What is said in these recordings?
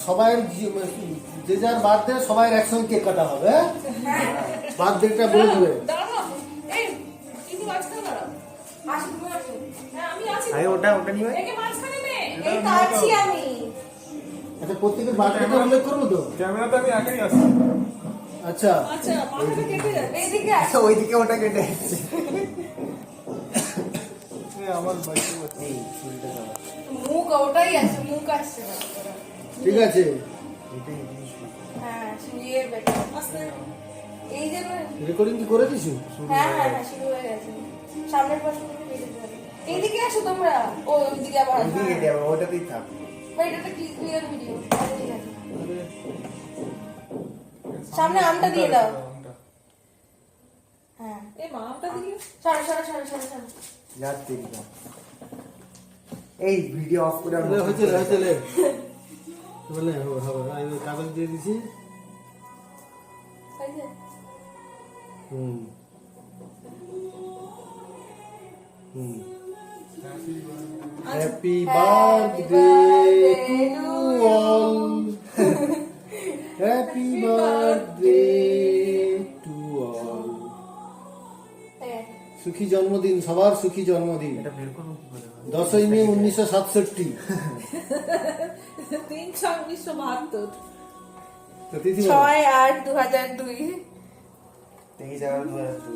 সবাই যে যার বার্থডে সবাই একসঙ্গে কেক কাটা হবে। বার্থডেটা বলে দেবে। আচ্ছা, প্রত্যেকের বার্থডেটা উল্লেখ করবো তো। ক্যামেরাতে আমি একাই আছি। আচ্ছা ওইদিকে ওটা কেটে যাচ্ছে। আমার মুখ ওটাই আছে, মুখ আসছে না। ঠিক আছে, হ্যাঁ শুয়ে বেটা আস্তে এই যে রেকর্ডিং কি করে দিছো? হ্যাঁ হ্যাঁ হ্যাঁ শুরু হয়ে গেছে। সামনের পাশে এইদিকে আসো তোমরা, ওইদিকে আবার ওইদিকে দেবো, ওটাতেই থাক। ভাই এটা কি ক্লিয়ার ভিডিও। সামনে আমটা দিয়ে দাও। হ্যাঁ এই মা আমটা দিয়ে সরা সরা সরা সরা সরা যাচ্ছে না। এই ভিডিও অফ করে হয়েছে বলে হবে আমি কাগজ দিয়ে দিছি। Happy birthday to all, happy birthday to all. সুখী জন্মদিন, সবার সুখী জন্মদিন। 10ই মে 1967। 3/1972 তো তিথি 6/8/2002। 23/11/2002।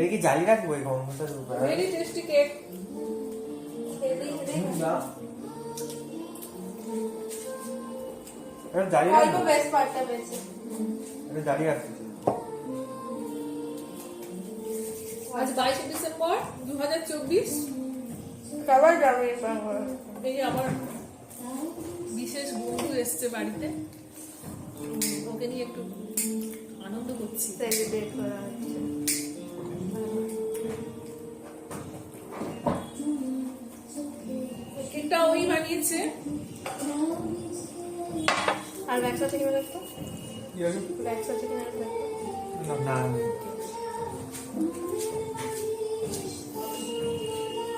এর কি জালি রাখবো এই গন্ধটা? Very tasty cake. জালি রাখবো, বেস্ট পার্টটা বেশি। এটা জালি রাখবো। আজ 22 ডিসেম্বর 2024। সবাই যাবে এই আমার বিশেষ বন্ধু এসছে বাড়িতে, ওকে নিয়ে একটু আনন্দ করছি। সেলিব্রেট করা হচ্ছে। কেকটা ওই বানিয়েছে। আর ব্যাকসা থেকে দেখো, কি আছে? ব্যাকসা থেকে দেখো। না,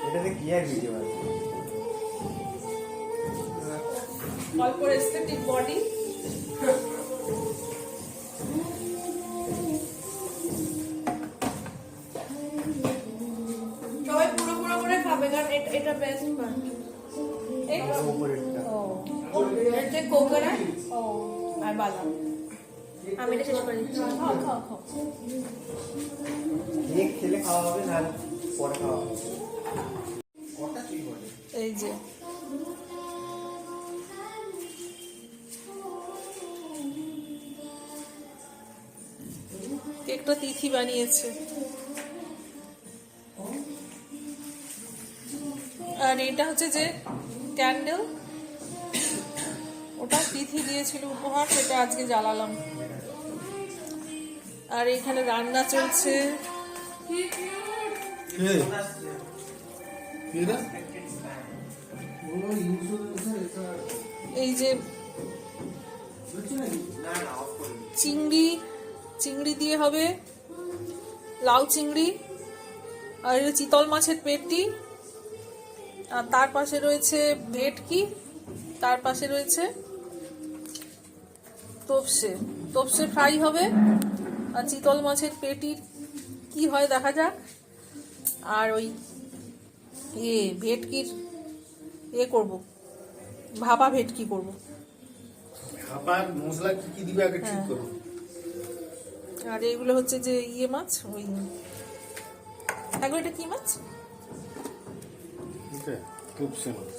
এটাতে কি আর ভিডিও আছে? অল্প এস্থেটিক বডি। সবাই পুরো পুরো করে খাবে, কারণ এটা বেস্ট পার্ট। এইটা উপরেরটা। এর যে কোকোনাট আর বাদাম। আমি এটা শেষ করে দিচ্ছি। খাও খাও খাও। কেক খেলে খাওয়া হবে, না পরে খাওয়া হবে। কটা কি বলে? এই যে কেকটা তিথি বানিয়েছে। আর এটা হচ্ছে যে ক্যান্ডেল, ওটা তিথি দিয়েছিল উপহার, সেটা আজকে জ্বালালাম। আর এখানে রান্না চলছে। এই যে চিংড়ি দিয়ে হবে, লাউ চিংড়ি, আর এটা চিতল মাছের পেটি, আর তার পাশে রয়েছে ভেটকি, তার পাশে রয়েছে তোপসে ফ্রাই হবে, আর চিতল মাছের পেটির কি হয় দেখা যাক। আর ওই ভেটকির করব, ভাপা ভেটকি করব। খাবার মশলা কি কি দিবে আগে ঠিক করো। আর এইগুলো হচ্ছে যে মাছ, ওই এটা কি মাছ?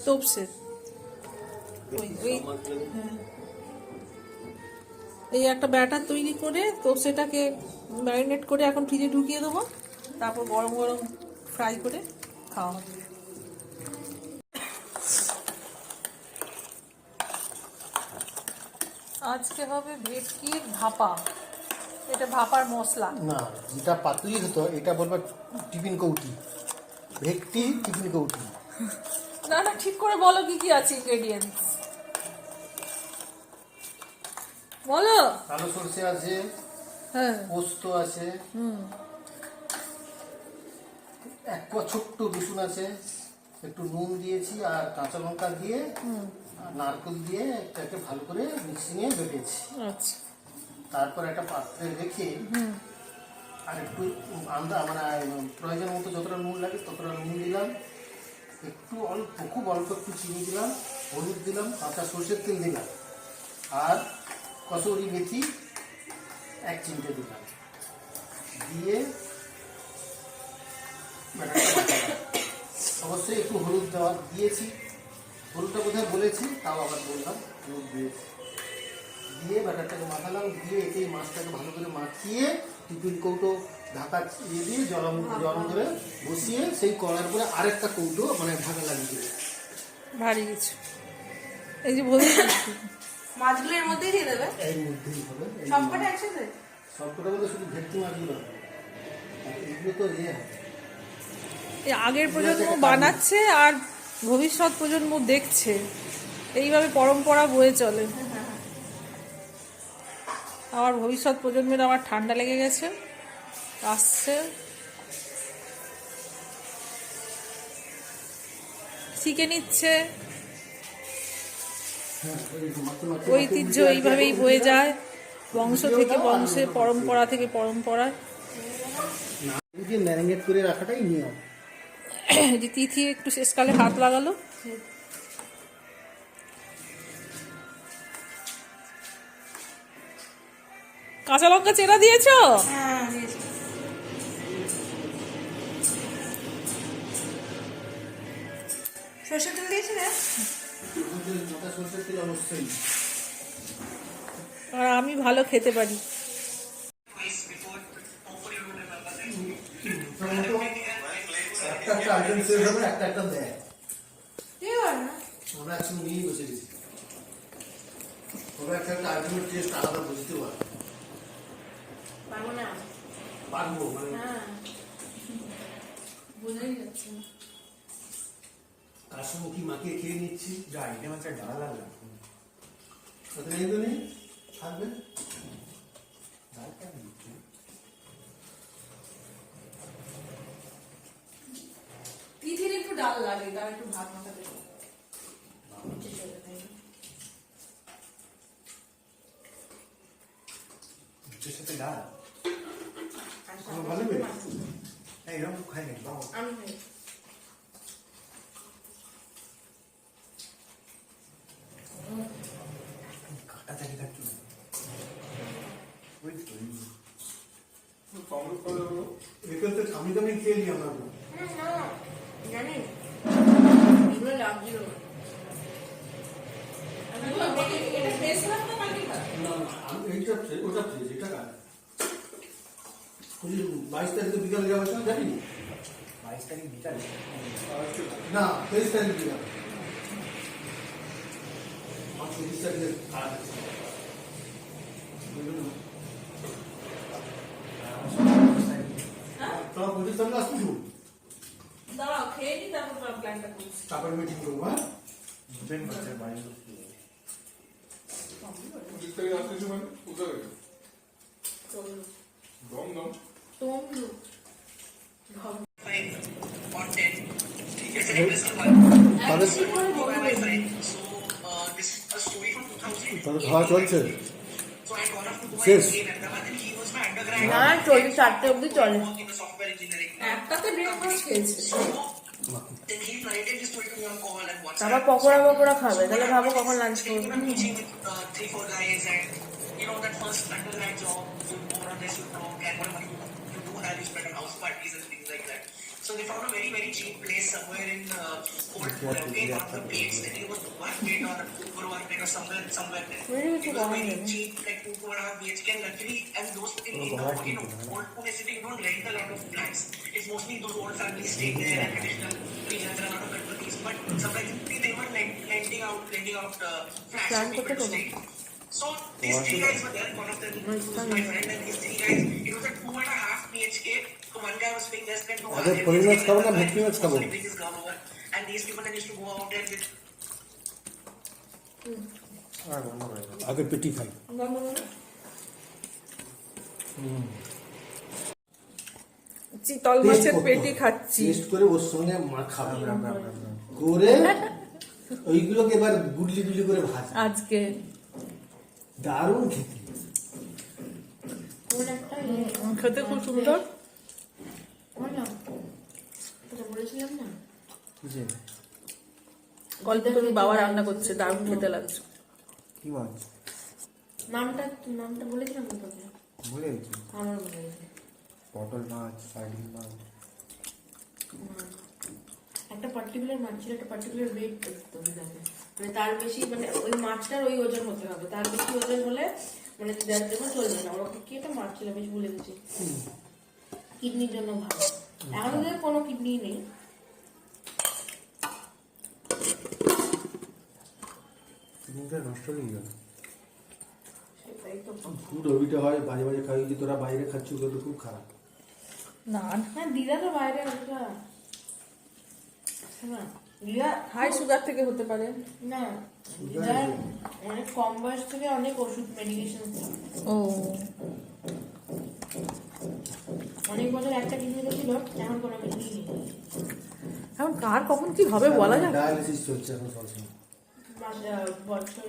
তোপসে। এই একটা ব্যাটার তৈরি করে তোপসেটাকে ম্যারিনেট করে এখন ফ্রিজে ঢুকিয়ে দেবো, তারপর গরম গরম ফ্রাই করে খাওয়া হবে। আজকে হবে ভেটকির ভাপা। এটা ভাপার মশলা না, যেটা পাতলি হতো এটা বলবো টিফিন কৌটি, ভেটকি টিফিন কৌটি। না না, ঠিক করে বলো কি কি আছে ইনগ্রেডিয়েন্টস বলো। কালো সরষে আছে, হ্যাঁ, পোস্ত আছে, এক কোয়া ছোট্ট রসুন আছে, একটু নুন দিয়েছি আর কাঁচা লঙ্কা দিয়ে আর নারকেল দিয়ে এটাকে ভালো করে মিক্সিংয়ে বেটেছি। আচ্ছা। তারপর একটা পাত্রে রেখে আর একটু মানে প্রয়োজন মতো যতটা নুন লাগে ততটা নুন দিলাম, একটু অল্প খুব অল্প একটু চিনি দিলাম, হলুদ দিলাম, কাঁচা সরষের তেল দিলাম আর কসুরি মেথি 1 চিমটে দিলাম, দিয়ে অবশ্যই একটু হলুদ দেওয়া দিয়েছি, হলুদটা বোধহয় বলেছি, তাও আবার বললাম হলুদ দিয়েছি। দিয়ে ব্যাটারটাকে মাখালাম, দিয়ে এতেই মাছটাকে ভালো করে মাখিয়ে টিফিন কৌটো ঢাকা দিয়ে গরম করে বসিয়ে সেই কড়ার উপরে আরেকটা কৌটো মানে ঢাকা লাগিয়ে দিই। ভারী কিছু। এই যে বলি মাছগুলো এর মধ্যেই দিয়ে দেবে, এর মধ্যেই হবে সবকটা একসাথে। সবকটা বলতে শুধু ভেটকি মাছগুলো হবে, আর এগুলো তো হবে। এই আগের প্রজন্ম বানাচ্ছে আর ভবিষ্যৎ প্রজন্ম দেখছে, এইভাবে পরম্পরা বয়ে চলে। আমার ভবিষ্যৎ প্রজন্মের আবার ঠান্ডা লেগে গেছে, আসছে। শিখে নিচ্ছে, ঐতিহ্য এইভাবেই বয়ে যায় বংশ থেকে বংশে, পরম্পরা থেকে পরম্পরায়। ম্যারিনেট করে রাখাটাই নিয়ম। যে তিথি একটু শেষকালে হাত লাগালো। কাঁচা লঙ্কা চেরা দিয়েছো? হ্যাঁ দিয়েছি। সরষের তেল দিয়েছি রে। সরষের তেল অবশ্যই। আর আমি ভালো খেতে পারি। একটা আইটেম সেট হবে, একটা দেয়। কি হয় না? আমরা একসঙ্গে নিয়েই বসে গেছি, তবে একটা আইটেমের টেস্ট আলাদা বুঝতে পারবো। পারবো না। পারবো মানে হ্যাঁ বোঝাই যাচ্ছে না। তার সঙ্গে কি মাখিয়ে খেয়ে নিচ্ছি, যা আইটেম আছে ডাল লাগবে, তাতে নেই তো নেই থাকবে। ডালটা দিচ্ছি। তিথির একটু ডাল লাগে, তার একটু ভাত মাখাতে হবে। উচ্চের সাথে ডাল ভালো হবে। এরকম খাই নাকি বাবা? আমি খাই। কাটা চাকি খাচ্ছি না। ওই তো কমপ্লিট করে দেবো। এখান থেকে আমি তো খেয়ে নিই আমরা। জানি এগুলো লাগছিল না। এটা ফ্রেশ না পাল্টি খা? না না আমি এইটা ওটা ফ্রিজ, এটা কাজ 22 তারিখে বিকালে যাওয়ার সময় জানি 22 তারিখ বিকালে না 23 তারিখ বিকালে 23 তারিখে কাজ আছে। তোমার 25 তারিখে আসবি তো? দাঁড়াও খেয়ে নি, তারপর প্ল্যানটা করছি। তারপরে মিটিং করবো। হ্যাঁ ডিপেন্ড করছে বাড়ির লোক কি বলে। 25 তারিখে আসতেছি মানে কোথায় গেছে? চলো দম তোমরা খাওয়া চলছে শেষ। না চলছে, 4টে অবধি চলে। একটাতে ব্রেকফাস্ট খেয়েছে, তারপর পকোড়া পকোড়া খাবে, তাহলে ভাবো কখন লাঞ্চ করবে। So they found a very, very cheap place somewhere in Old Pune, one of the plates. I think it was one plate or one plate or somewhere there. It was very cheap, like 2.5 BHK. And luckily, and those in Old Pune city, you don't rent a lot of flats. It's mostly those old families staying there and traditional regions and a lot of properties. But surprisingly, they were lending out flats for people to stay. So these 3 guys were there. One of them was my friend, and these 3 guys, it was a 2.5 BHK. So one guy was paying less than 2. আগে পরিমাণ মাছ খাবো না ভেটকি মাছ খাবো? And these people then used to go out there with আর বন্ধ করে দাও। আগে পেটি খাই। চিতল মাছের পেটি খাচ্ছি। টেস্ট করে ওর সঙ্গে মাখাবে করে ওইগুলোকে এবার গুডলি গুডলি করে ভাজা, আজকে দারুণ খেতে। কোন একটা খেতে খুব সুন্দর। ওই না তোকে বলেছিলাম না বুঝে গল্প তুমি বাবা রান্না করছে, দারুণ খেতে লাগছে। কি মাছ নামটা বলেছিলাম তো তোকে, ভুলে গেছি। আমার মনে গেছে। পটল মাছ, সার্ডিন মাছ। একটা পার্টিকুলার মাছ ছিল, একটা পার্টিকুলার ওয়েট করতে হবে, মানে তার বেশি, মানে ওই মাছটার ওই ওজন হতে হবে, তার বেশি ওজন হলে মানে যার জন্য চলবে না। ওরকম কি একটা মাছ ছিল, বেশি ভুলে গেছি। কিডনির জন্য ভালো, এখন ওদের কোনো কিডনি নেই। কিডনিটা নষ্ট হয়ে গেল। সেটাই তো। ফুড হবিটা হয়, বাজে বাজে খাই, যে তোরা বাইরে খাচ্ছ ওগুলো তো খুব খারাপ। না না, হ্যাঁ দিদা তো বাইরে ওটা না, দিদা হাই সুগার থেকে হতে পারে। না, দিদার অনেক কম বয়স থেকে অনেক ওষুধ মেডিকেশন, ও অনেক বছর একটা কিডনিতে ছিল, এখন কোনো কিডনি নেই। এখন কার কখন কি হবে বলা যায় না। ডায়ালিসিস চলছে এখন সবসময়। বছর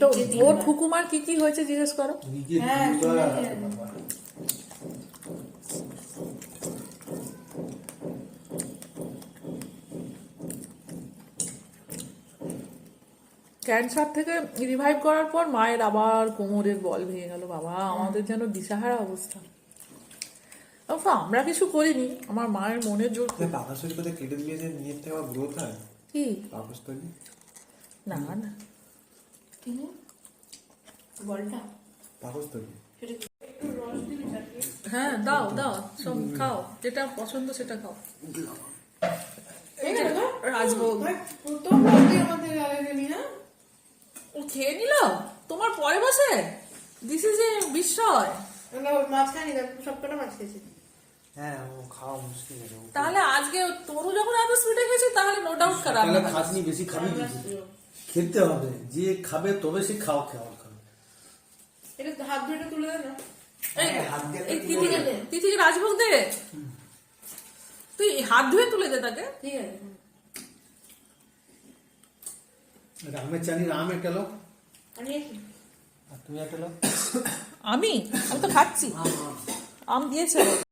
তো ওর ঠাকুমার কি কি হয়েছে জিজ্ঞেস করো। নিজে হ্যাঁ, দুবার ক্যান্সার থেকে রিভাইভ করার পর মায়ের আবার কোমরের বল ভেঙে গেল। বাবা, আমাদের যেন দিশাহারা অবস্থা। আমরা কিছু করিনি, আমার মায়ের মনের জোর খুব। পাকস্থলী কোথায় কেটে দিয়েছে, নিজের থেকে আবার গ্রোথ হয় কি পাকস্থলী। না না, তিনি বলটা পাকস্থলী সেটা কি? একটু রস দিবি তাকে। হ্যাঁ দাও দাও, সব খাও, যেটা পছন্দ সেটা খাও। এই না গো, রাজভোগ তো বলতে আমাদের আগে গেলি না। ও খেয়ে নিল তোমার পরে বসে। দিস ইজ এ বিস্ময়। আমরা মাছ খাইনি, সবকটা মাছ খেয়েছি। হ্যাঁ, ও খাওয়া মুশকিল আছে। তাহলে আজকে তরু যখন এত স্পিডে খেয়েছে, তাহলে নো ডাউট খারাপ তাহলে খাসনি বেশি খাবি কি? খেতে হবে, যে খাবে তবে সে খাওয়া খাওয়া খাবে। এটা হাত ধরে তুলে দে না। এই তিথিকে রাজভোগ দে, তুই হাত ধুয়ে তুলে দে তাকে। ঠিক আছে, রামের চানি রাম একটা লোক। আমি আর তুমি একটা লোক। আমি তো খাচ্ছি, আম দিয়েছে।